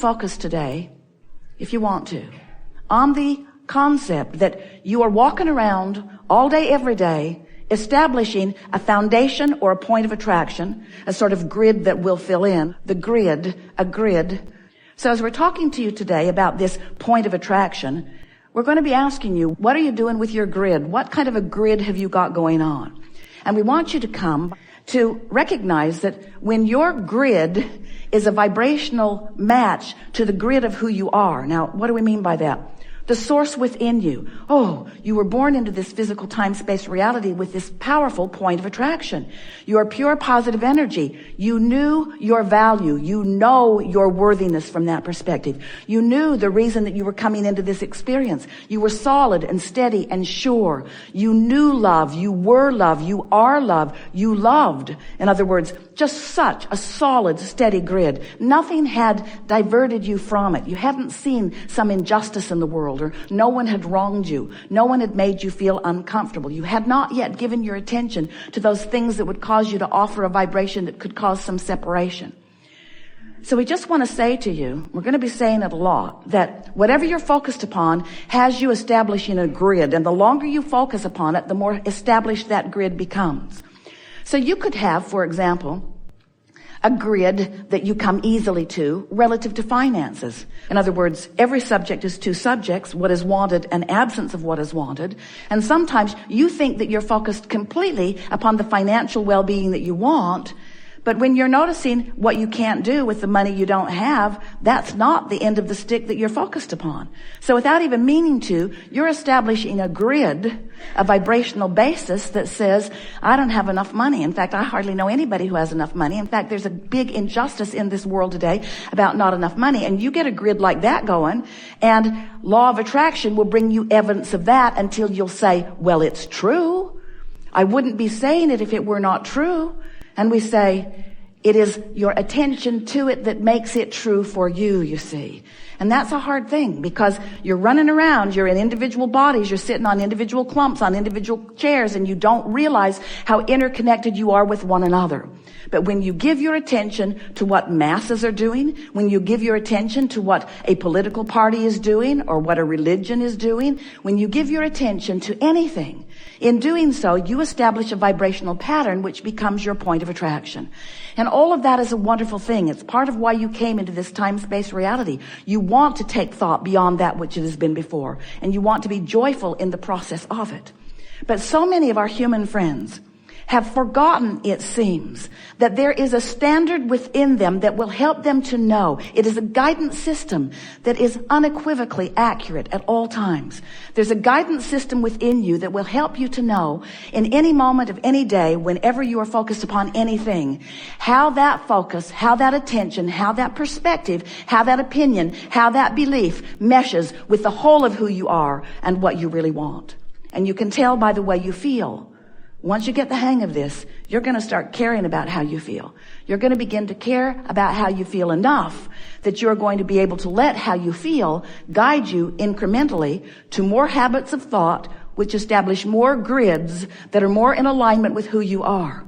focus today, if you want to, on the concept that you are walking around all day, every day, establishing a foundation or a point of attraction, a sort of grid that will fill in, a grid. So as we're talking to you today about this point of attraction, we're going to be asking you, what are you doing with your grid? What kind of a grid have you got going on? And we want you to come to recognize that when your grid is a vibrational match to the grid of who you are. Now, what do we mean by that? The source within you. Oh, you were born into this physical time-space reality with this powerful point of attraction. You are pure positive energy. You knew your value. You know your worthiness from that perspective. You knew the reason that you were coming into this experience. You were solid and steady and sure. You knew love. You were love. You are love. You loved. In other words, just such a solid, steady grid. Nothing had diverted you from it. You hadn't seen some injustice in the world, or no one had wronged you. No one had made you feel uncomfortable. You had not yet given your attention to those things that would cause you to offer a vibration that could cause some separation. So we just want to say to you, we're going to be saying it a lot, that whatever you're focused upon has you establishing a grid. And the longer you focus upon it, the more established that grid becomes. So you could have, for example, a grid that you come easily to relative to finances. In other words, every subject is two subjects, what is wanted and absence of what is wanted. And sometimes you think that you're focused completely upon the financial well-being that you want, but when you're noticing what you can't do with the money you don't have, that's not the end of the stick that you're focused upon. So without even meaning to, you're establishing a grid, a vibrational basis that says, I don't have enough money. In fact, I hardly know anybody who has enough money. In fact, there's a big injustice in this world today about not enough money. And you get a grid like that going, and law of attraction will bring you evidence of that until you'll say, well, it's true. I wouldn't be saying it if it were not true. And we say, it is your attention to it that makes it true for you, you see. And that's a hard thing, because you're running around, you're in individual bodies, you're sitting on individual clumps, on individual chairs, and you don't realize how interconnected you are with one another. But when you give your attention to what masses are doing, when you give your attention to what a political party is doing or what a religion is doing, when you give your attention to anything, in doing so, you establish a vibrational pattern which becomes your point of attraction. And all of that is a wonderful thing. It's part of why you came into this time-space reality. You want to take thought beyond that which it has been before, and you want to be joyful in the process of it. But so many of our human friends have forgotten, it seems, that there is a standard within them that will help them to know. It is a guidance system that is unequivocally accurate at all times. There's a guidance system within you that will help you to know in any moment of any day, whenever you are focused upon anything, how that focus, how that attention, how that perspective, how that opinion, how that belief meshes with the whole of who you are and what you really want. And you can tell by the way you feel. Once you get the hang of this, you're going to start caring about how you feel. You're going to begin to care about how you feel enough that you're going to be able to let how you feel guide you incrementally to more habits of thought which establish more grids that are more in alignment with who you are.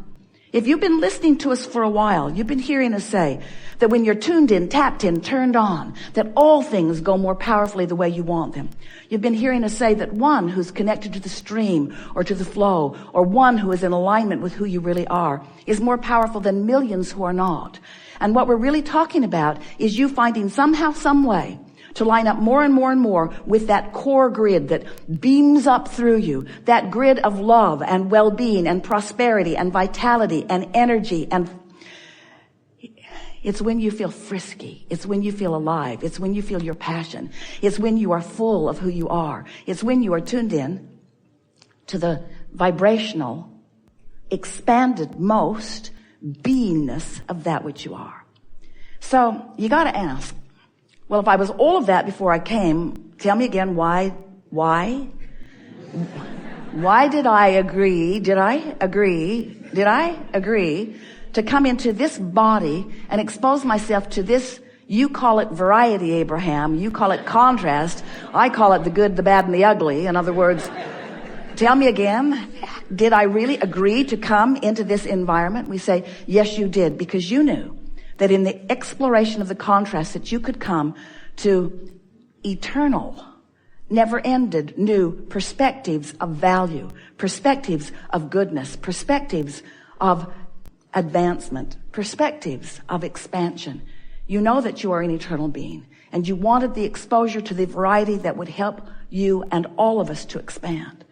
If you've been listening to us for a while, you've been hearing us say that when you're tuned in, tapped in, turned on, that all things go more powerfully the way you want them. You've been hearing us say that one who's connected to the stream or to the flow, or one who is in alignment with who you really are, is more powerful than millions who are not. And what we're really talking about is you finding somehow, some way to line up more and more and more with that core grid that beams up through you, that grid of love and well-being and prosperity and vitality and energy. And it's when you feel frisky. It's when you feel alive. It's when you feel your passion. It's when you are full of who you are. It's when you are tuned in to the vibrational, expanded most beingness of that which you are. So you got to ask, well, if I was all of that before I came, tell me again, why did I agree to come into this body and expose myself to this? You call it variety, Abraham. You call it contrast. I call it the good, the bad, and the ugly. In other words, tell me again, did I really agree to come into this environment? We say, yes, you did, because you knew that in the exploration of the contrast that you could come to eternal, never-ended new perspectives of value, perspectives of goodness, perspectives of advancement, perspectives of expansion. You know that you are an eternal being, and you wanted the exposure to the variety that would help you and all of us to expand.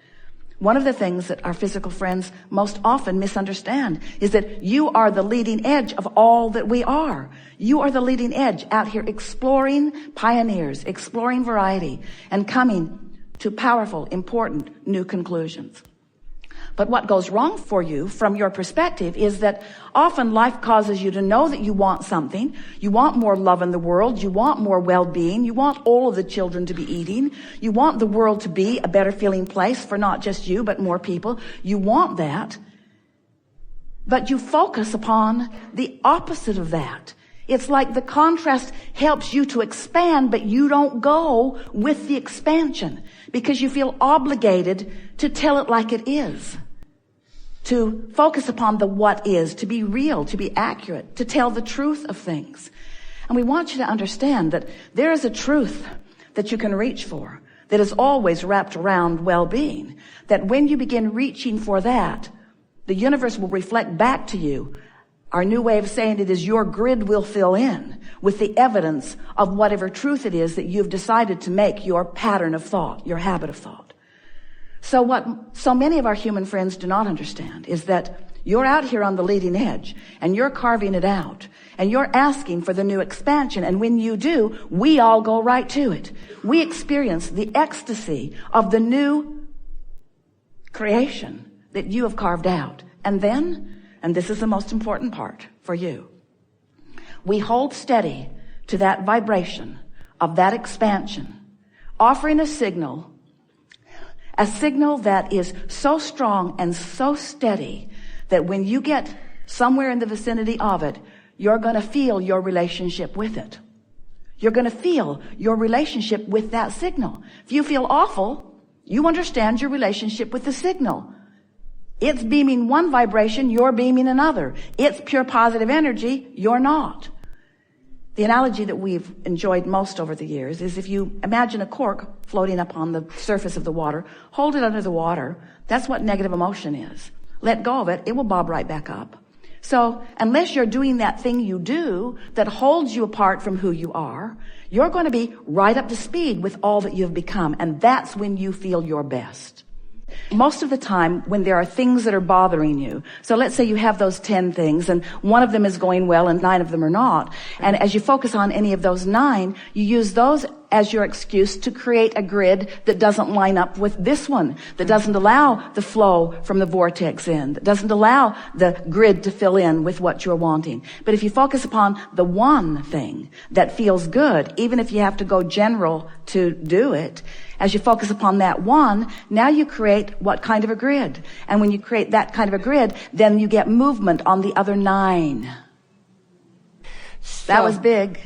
One of the things that our physical friends most often misunderstand is that you are the leading edge of all that we are. You are the leading edge out here exploring pioneers, exploring variety, and coming to powerful, important new conclusions. But what goes wrong for you from your perspective is that often life causes you to know that you want something. You want more love in the world. You want more well-being. You want all of the children to be eating. You want the world to be a better feeling place for not just you, but more people. You want that. But you focus upon the opposite of that. It's like the contrast helps you to expand, but you don't go with the expansion because you feel obligated to tell it like it is, to focus upon the what is, to be real, to be accurate, to tell the truth of things. And we want you to understand that there is a truth that you can reach for that is always wrapped around well-being, that when you begin reaching for that, the universe will reflect back to you. Our new way of saying it is your grid will fill in with the evidence of whatever truth it is that you've decided to make your pattern of thought, your habit of thought. So what so many of our human friends do not understand is that you're out here on the leading edge and you're carving it out and you're asking for the new expansion. And when you do, we all go right to it. We experience the ecstasy of the new creation that you have carved out. And then, and this is the most important part for you, we hold steady to that vibration of that expansion, offering a signal that is so strong and so steady that when you get somewhere in the vicinity of it, you're going to feel your relationship with it. You're going to feel your relationship with that signal. If you feel awful, you understand your relationship with the signal. It's beaming one vibration, you're beaming another. It's pure positive energy, you're not. The analogy that we've enjoyed most over the years is if you imagine a cork floating up on the surface of the water, hold it under the water. That's what negative emotion is. Let go of it, it will bob right back up. So unless you're doing that thing you do that holds you apart from who you are, you're going to be right up to speed with all that you've become. And that's when you feel your best. Most of the time when there are things that are bothering you, so let's say you have those 10 things and one of them is going well and 9 of them are not, and as you focus on any of those 9, you use those as your excuse to create a grid that doesn't line up with this one, that doesn't allow the flow from the vortex in, that doesn't allow the grid to fill in with what you're wanting. But if you focus upon the one thing that feels good, even if you have to go general to do it, as you focus upon that one, now you create what kind of a grid? And when you create that kind of a grid, then you get movement on the other 9. That was big.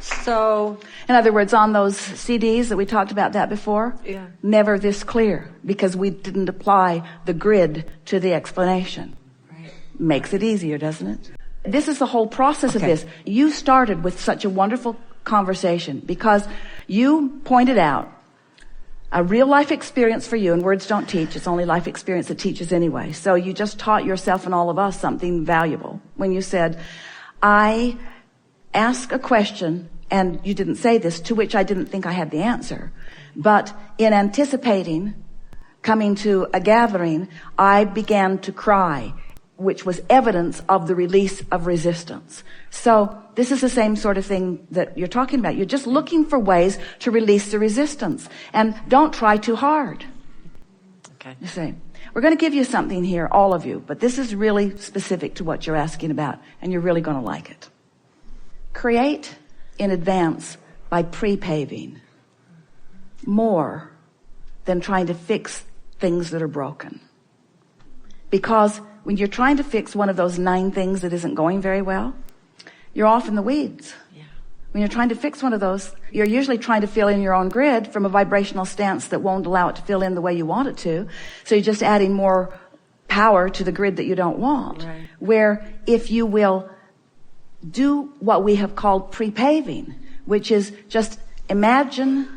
So, in other words, on those CDs that we talked about that before, yeah, never this clear because we didn't apply the grid to the explanation. Right. Makes it easier, doesn't it? This is the whole process of this. You started with such a wonderful conversation because you pointed out a real life experience for you, and words don't teach. It's only life experience that teaches anyway. So you just taught yourself and all of us something valuable when you said, I ask a question, and you didn't say this, to which I didn't think I had the answer. But in anticipating coming to a gathering, I began to cry, which was evidence of the release of resistance. So this is the same sort of thing that you're talking about. You're just looking for ways to release the resistance. And don't try too hard. Okay. You see, we're going to give you something here, all of you, but this is really specific to what you're asking about, and you're really going to like it. Create in advance by pre-paving more than trying to fix things that are broken. Because when you're trying to fix one of those 9 things that isn't going very well, you're off in the weeds. Yeah. When you're trying to fix one of those, you're usually trying to fill in your own grid from a vibrational stance that won't allow it to fill in the way you want it to. So you're just adding more power to the grid that you don't want. Right. Where if you will do what we have called pre-paving, which is just imagine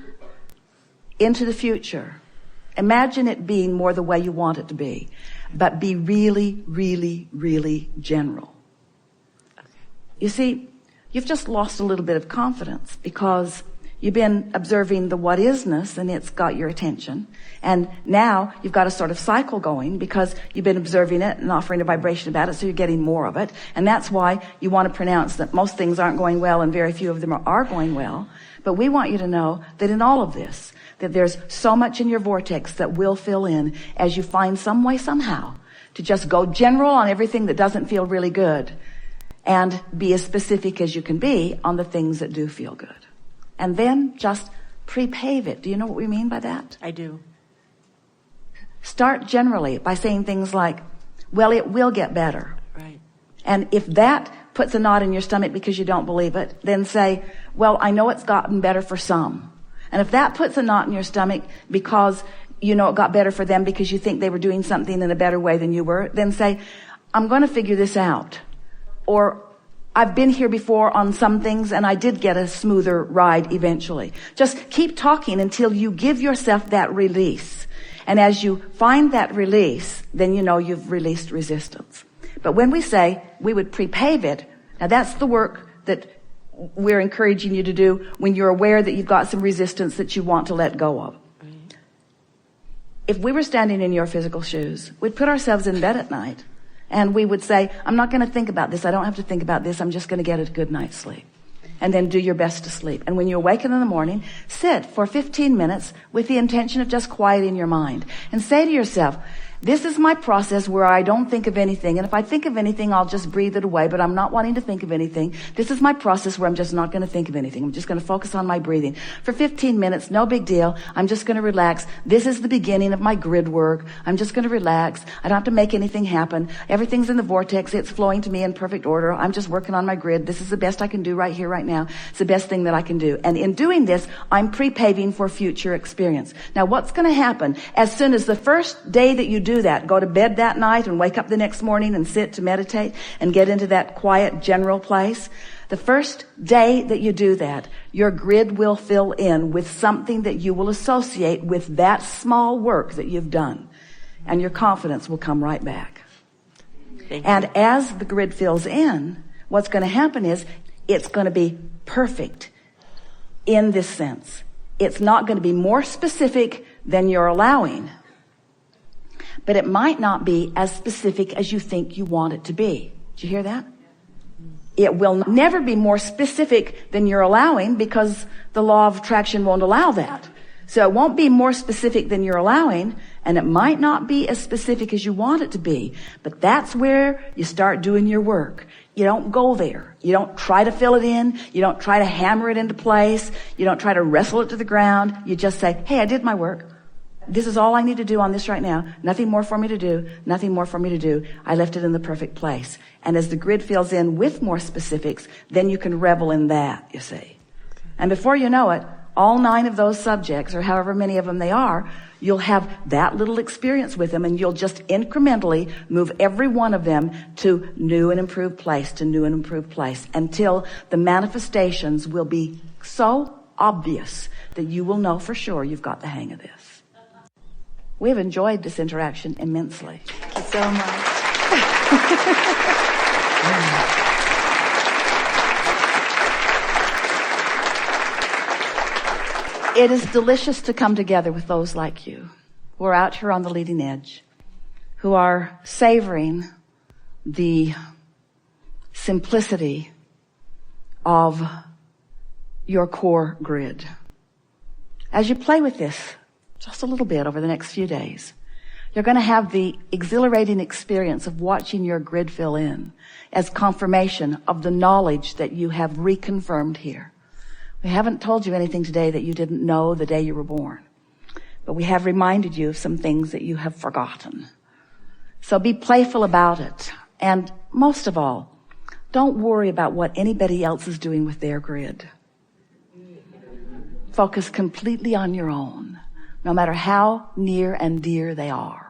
into the future. Imagine it being more the way you want it to be, but be really, really, really general. Okay. You see, you've just lost a little bit of confidence because you've been observing the what isness and it's got your attention. And now you've got a sort of cycle going because you've been observing it and offering a vibration about it, so you're getting more of it. And that's why you want to pronounce that most things aren't going well and very few of them are going well. But we want you to know that in all of this, that there's so much in your vortex that will fill in as you find some way somehow to just go general on everything that doesn't feel really good and be as specific as you can be on the things that do feel good. And then just pre-pave it. Do you know what we mean by that? I do. Start generally by saying things like, well, it will get better. Right. And if that puts a knot in your stomach because you don't believe it, then say, well, I know it's gotten better for some. And if that puts a knot in your stomach because you know it got better for them because you think they were doing something in a better way than you were, then say, I'm going to figure this out. Or I've been here before on some things and I did get a smoother ride eventually. Just keep talking until you give yourself that release. And as you find that release, then you know you've released resistance. But when we say we would pre-pave it, now that's the work that we're encouraging you to do when you're aware that you've got some resistance that you want to let go of. Right. If we were standing in your physical shoes, we'd put ourselves in bed at night and we would say, I'm not going to think about this. I don't have to think about this. I'm just going to get a good night's sleep. And then do your best to sleep. And when you awaken in the morning, sit for 15 minutes with the intention of just quieting your mind and say to yourself, this is my process where I don't think of anything. And if I think of anything, I'll just breathe it away, but I'm not wanting to think of anything. This is my process where I'm just not going to think of anything. I'm just going to focus on my breathing. For 15 minutes, no big deal. I'm just going to relax. This is the beginning of my grid work. I'm just going to relax. I don't have to make anything happen. Everything's in the vortex. It's flowing to me in perfect order. I'm just working on my grid. This is the best I can do right here, right now. It's the best thing that I can do. And in doing this, I'm pre-paving for future experience. Now, what's going to happen as soon as the first day that you do that, go to bed that night and wake up the next morning and sit to meditate and get into that quiet general place, the first day that you do that, your grid will fill in with something that you will associate with that small work that you've done. And your confidence will come right back. And as the grid fills in, what's going to happen is it's going to be perfect in this sense. It's not going to be more specific than you're allowing, but it might not be as specific as you think you want it to be. Did you hear that? It will never be more specific than you're allowing because the law of attraction won't allow that. So it won't be more specific than you're allowing, and it might not be as specific as you want it to be. But that's where you start doing your work. You don't go there. You don't try to fill it in. You don't try to hammer it into place. You don't try to wrestle it to the ground. You just say, hey, I did my work. This is all I need to do on this right now. Nothing more for me to do. Nothing more for me to do. I left it in the perfect place. And as the grid fills in with more specifics, then you can revel in that, you see. And before you know it, all 9 of those subjects, or however many of them they are, you'll have that little experience with them, and you'll just incrementally move every one of them to new and improved place, to new and improved place, until the manifestations will be so obvious that you will know for sure you've got the hang of this. We have enjoyed this interaction immensely. Thank you so much. It is delicious to come together with those like you who are out here on the leading edge, who are savoring the simplicity of your core grid. As you play with this just a little bit over the next few days, you're going to have the exhilarating experience of watching your grid fill in as confirmation of the knowledge that you have reconfirmed here. We haven't told you anything today that you didn't know the day you were born, but we have reminded you of some things that you have forgotten. So be playful about it. And most of all, don't worry about what anybody else is doing with their grid. Focus completely on your own, no matter how near and dear they are.